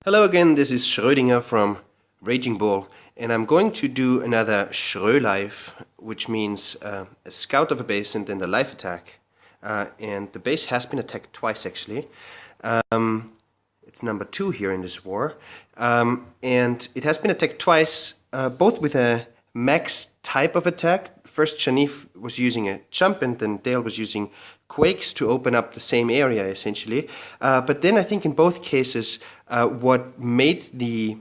Hello again, this is Schrödinger from Raging Bull, and I'm going to do another SchroeLive, which means a scout of a base and then the live attack. And the base has been attacked twice actually. It's number 2 here in this war. And it has been attacked twice, both with a max type of attack. First Shanif was using a jump and then Dale was using quakes to open up the same area essentially. But then I think in both cases what made the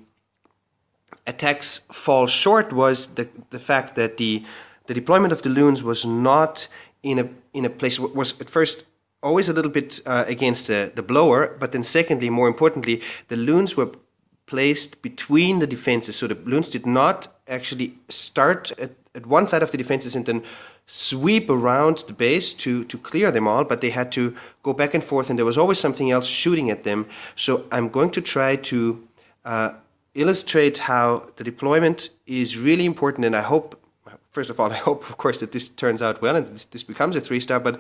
attacks fall short was the fact that the deployment of the loons was not in a place, was at first always a little bit against the blower, but then secondly, more importantly, the loons were placed between the defenses. So the loons did not actually start at one side of the defenses and then sweep around the base to clear them all, but they had to go back and forth and there was always something else shooting at them. So I'm going to try to illustrate how the deployment is really important, and I hope, first of all, I hope of course that this turns out well and this becomes a 3-star, but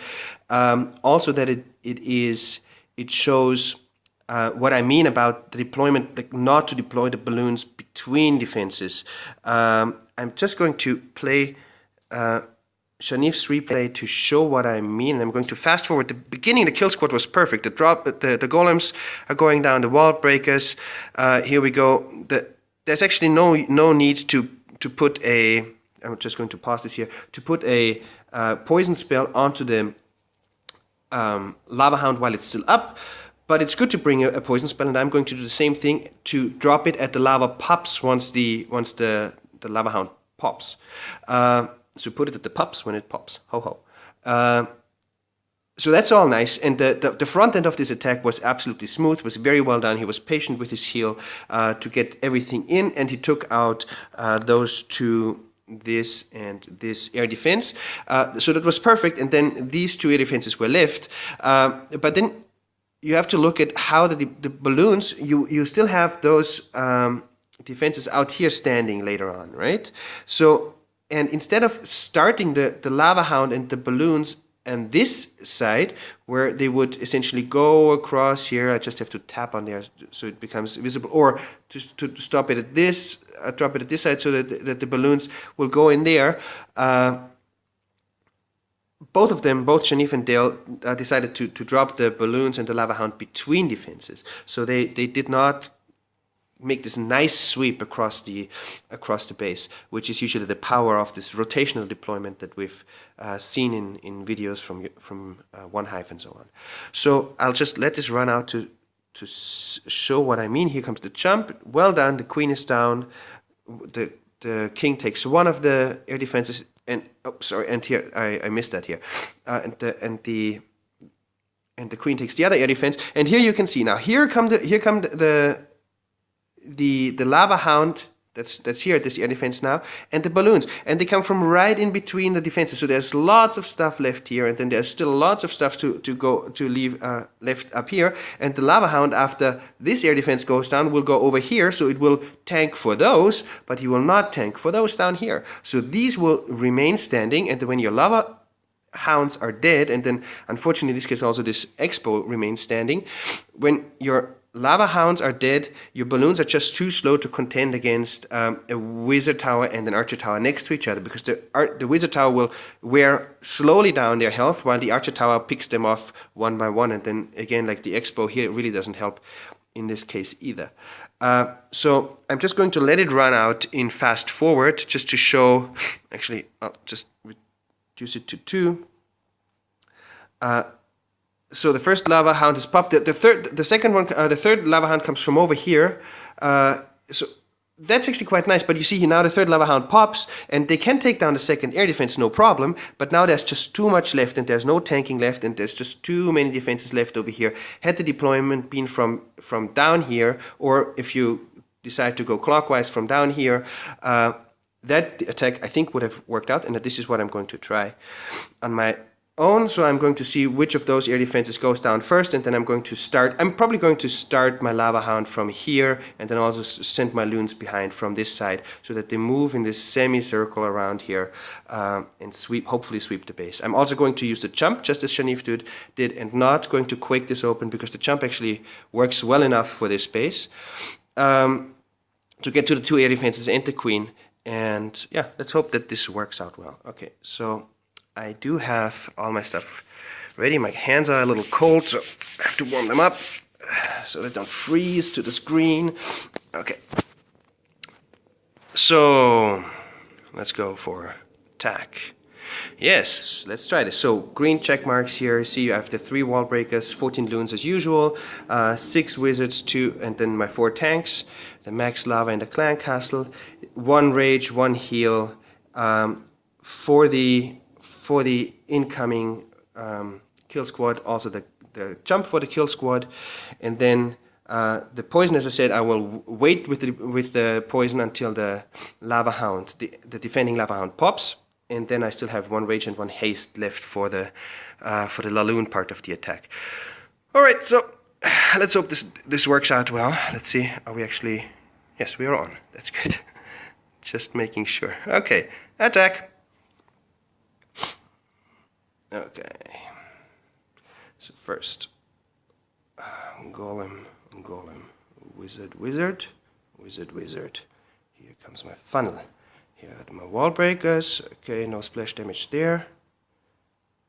also that it shows what I mean about the deployment, like not to deploy the balloons between defenses. I'm just going to play Shanif's replay to show what I mean. I'm going to fast forward. The beginning, the kill squad was perfect. The golems are going down, the wall breakers. Here we go. There's actually no need to put a, I'm just going to pause this here, to put a poison spell onto the lava hound while it's still up. But it's good to bring a poison spell, and I'm going to do the same thing to drop it at the lava pops once the lava hound pops. So put it at the pops when it pops. Ho ho. So that's all nice, and the front end of this attack was absolutely smooth, was very well done. He was patient with his heal to get everything in, and he took out those two, this and this air defense. So that was perfect, and then these two air defenses were left. But then you have to look at how the balloons, you still have those defenses out here standing later on, right? So, and instead of starting the lava hound and the balloons on this side, where they would essentially go across here, I just have to tap on there so it becomes visible, or to stop it at this, drop it at this side so that the balloons will go in there. Both of them, both Shanif and Dale, decided to drop the balloons and the lava hound between defenses. So they did not make this nice sweep across the base, which is usually the power of this rotational deployment that we've seen in videos from One Hive and so on. So I'll just let this run out to show what I mean. Here comes the jump. Well done. The queen is down. The king takes one of the air defenses, and oh sorry, and here I missed that here, and the queen takes the other air defense, and here you can see now here come the lava hound that's here at this air defense now, and the balloons, and they come from right in between the defenses. So there's lots of stuff left here, and then there's still lots of stuff to leave left up here. And the lava hound, after this air defense goes down, will go over here, so it will tank for those, but he will not tank for those down here. So these will remain standing, and when your lava hounds are dead, and then unfortunately in this case also this expo remains standing, when your lava hounds are dead, your balloons are just too slow to contend against a wizard tower and an archer tower next to each other, because the wizard tower will wear slowly down their health while the archer tower picks them off one by one, and then again, like the expo here, it really doesn't help in this case either. So I'm just going to let it run out in fast forward just to show, actually I'll just reduce it to 2. So the first lava hound is popped. The third lava hound comes from over here. So that's actually quite nice. But you see now the third lava hound pops, and they can take down the second air defense, no problem. But now there's just too much left, and there's no tanking left, and there's just too many defenses left over here. Had the deployment been from down here, or if you decide to go clockwise from down here, that attack I think would have worked out, and that this is what I'm going to try on my own, so I'm going to see which of those air defenses goes down first, and then I'm probably going to start my Lava Hound from here, and then also send my loons behind from this side, so that they move in this semicircle around here, and hopefully sweep the base. I'm also going to use the jump, just as Shanif did, and not going to quake this open, because the jump actually works well enough for this base, to get to the 2 air defenses and the queen, and yeah, let's hope that this works out well. Okay, so I do have all my stuff ready. My hands are a little cold, so I have to warm them up so they don't freeze to the screen. Okay. So let's go for attack. Yes, let's try this. So green check marks here. See, I have the 3 wall breakers, 14 loons as usual, 6 wizards, 2, and then my 4 tanks, the max lava and the clan castle, 1 rage, 1 heal, for the incoming kill squad, also the jump for the kill squad, and then the poison, as I said, I will wait with the poison until the lava hound, the defending lava hound pops, and then I still have 1 rage and 1 haste left for the GoLaLoon part of the attack. All right, so let's hope this works out well. Let's see. Are we actually? Yes, we are on. That's good. Just making sure. Okay, attack. Okay, so first, golem, wizard, wizard. Here comes my funnel. Here are my wall breakers. Okay, no splash damage there.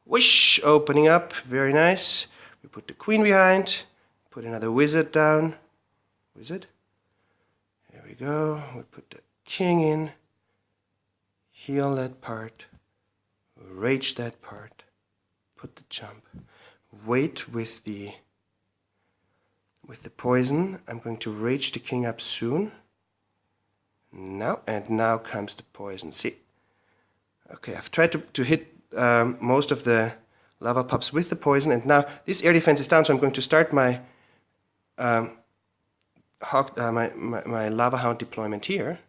Wish, opening up, very nice. We put the queen behind, put another wizard down. Wizard. Here we go. We put the king in. Heal that part. Rage that part. Put the jump. Wait with the poison. I'm going to rage the king up soon. Now comes the poison. See? Okay, I've tried to hit most of the lava pups with the poison, and now this air defense is down, so I'm going to start my my lava hound deployment here.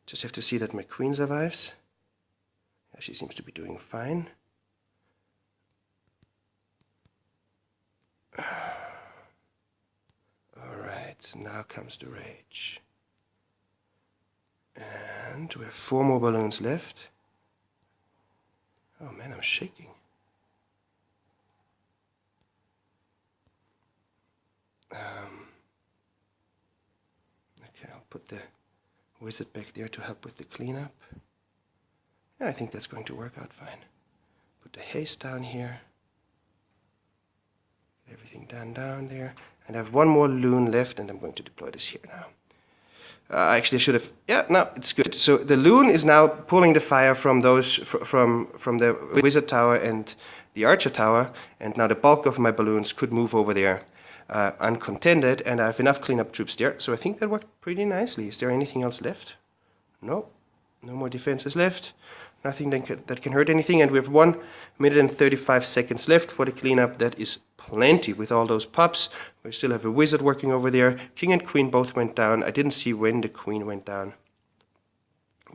Just have to see that my queen survives. Yeah, she seems to be doing fine. Alright, now comes the rage. And we have 4 more balloons left. Oh man, I'm shaking. Okay, I'll put the wizard back there to help with the cleanup. Yeah, I think that's going to work out fine. Put the haste down here. Get everything down there. And I have 1 more loon left, and I'm going to deploy this here now. Actually, I should have. Yeah, no, it's good. So the loon is now pulling the fire from those from the wizard tower and the archer tower, and now the bulk of my balloons could move over there uncontended, and I have enough cleanup troops there. So I think that worked pretty nicely. Is there anything else left? No, no more defenses left. Nothing that can hurt anything, and we have 1 minute and 35 seconds left for the cleanup. That is plenty with all those pups. We still have a wizard working over there. King and queen both went down. I didn't see when the queen went down.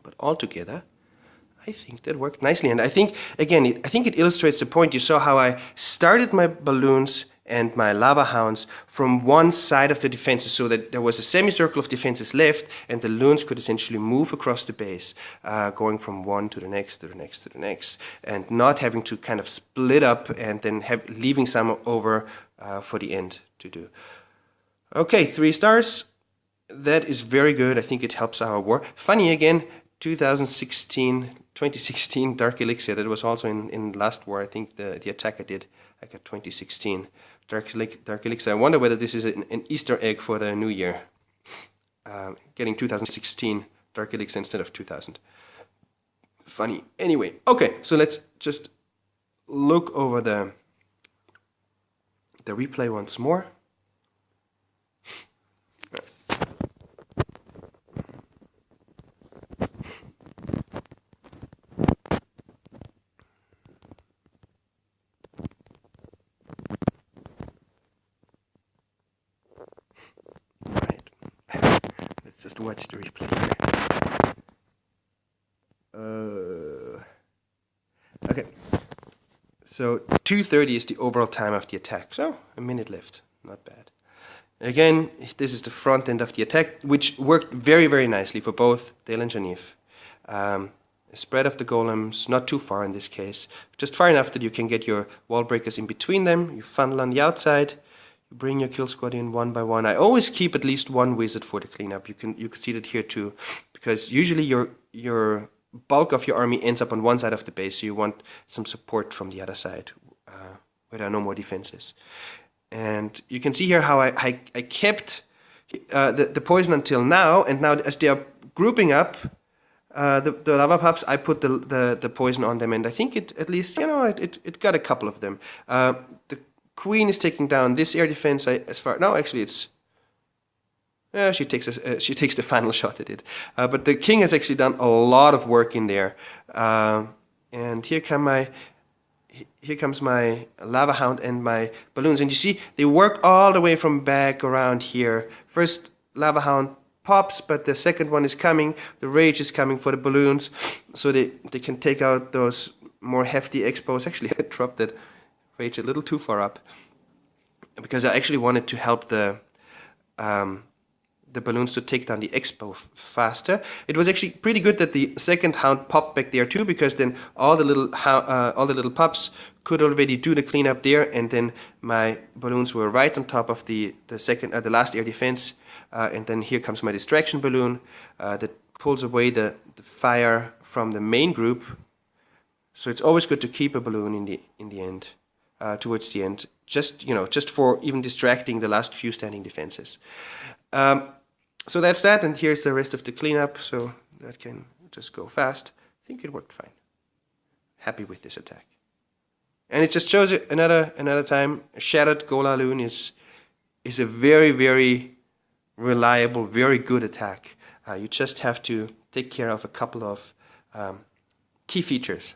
But altogether, I think that worked nicely. And I think, again, I think it illustrates the point. You saw how I started my balloons and my lava hounds from one side of the defenses, so that there was a semicircle of defenses left, and the loons could essentially move across the base, going from one to the next, to the next, to the next, and not having to kind of split up and then leaving some over for the end to do. Okay, 3 stars. That is very good. I think it helps our war. Funny again, 2016 Dark Elixir. That was also in last war. I think the attack I did, I got 2016 Dark Elixir. I wonder whether this is an Easter egg for the new year. Getting 2016 Dark Elixir instead of 2000. Funny. Anyway, okay, so let's just look over the replay once more. Just watch the replay. Okay. So 2:30 is the overall time of the attack. So a minute left. Not bad. Again, this is the front end of the attack, which worked very, very nicely for both Dale and Janif. Spread of the golems, not too far in this case, just far enough that you can get your wall breakers in between them. You funnel on the outside. You bring your kill squad in one by one. I always keep at least one wizard for the cleanup. You can see that here too, because usually your bulk of your army ends up on one side of the base, so you want some support from the other side, where there are no more defenses. And you can see here how I kept the poison until now, and now as they are grouping up, the lava pups, I put the poison on them, and I think it at least, it got a couple of them. The queen is taking down this air defense. Actually it's she takes the final shot at it. But the king has actually done a lot of work in there. And here comes my lava hound and my balloons, and you see they work all the way from back around here. First lava hound pops, but the second one is coming. The rage is coming for the balloons, so they can take out those more hefty expos. Actually, I dropped that rage a little too far up because I actually wanted to help the balloons to take down the expo faster. It was actually pretty good that the second hound popped back there too, because then all the little pups could already do the cleanup there, and then my balloons were right on top of the last air defense. And then here comes my distraction balloon that pulls away the fire from the main group. So it's always good to keep a balloon in the end, towards the end, just for even distracting the last few standing defenses. So that's that, and here's the rest of the cleanup. So that can just go fast. I think it worked fine. Happy with this attack, and it just shows it another time. Shattered GoLaLoon is a very, very reliable, very good attack. You just have to take care of a couple of key features,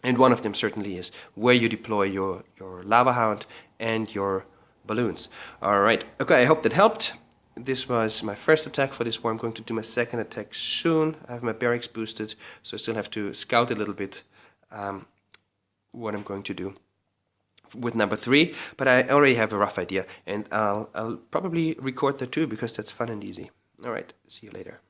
and one of them certainly is where you deploy your lava hound and your balloons. All right, okay, I hope that helped. This was my first attack for this war. I'm going to do my second attack soon. I have my barracks boosted, so I still have to scout a little bit what I'm going to do with number 3, but I already have a rough idea, and I'll probably record that too, because that's fun and easy. All right, see you later.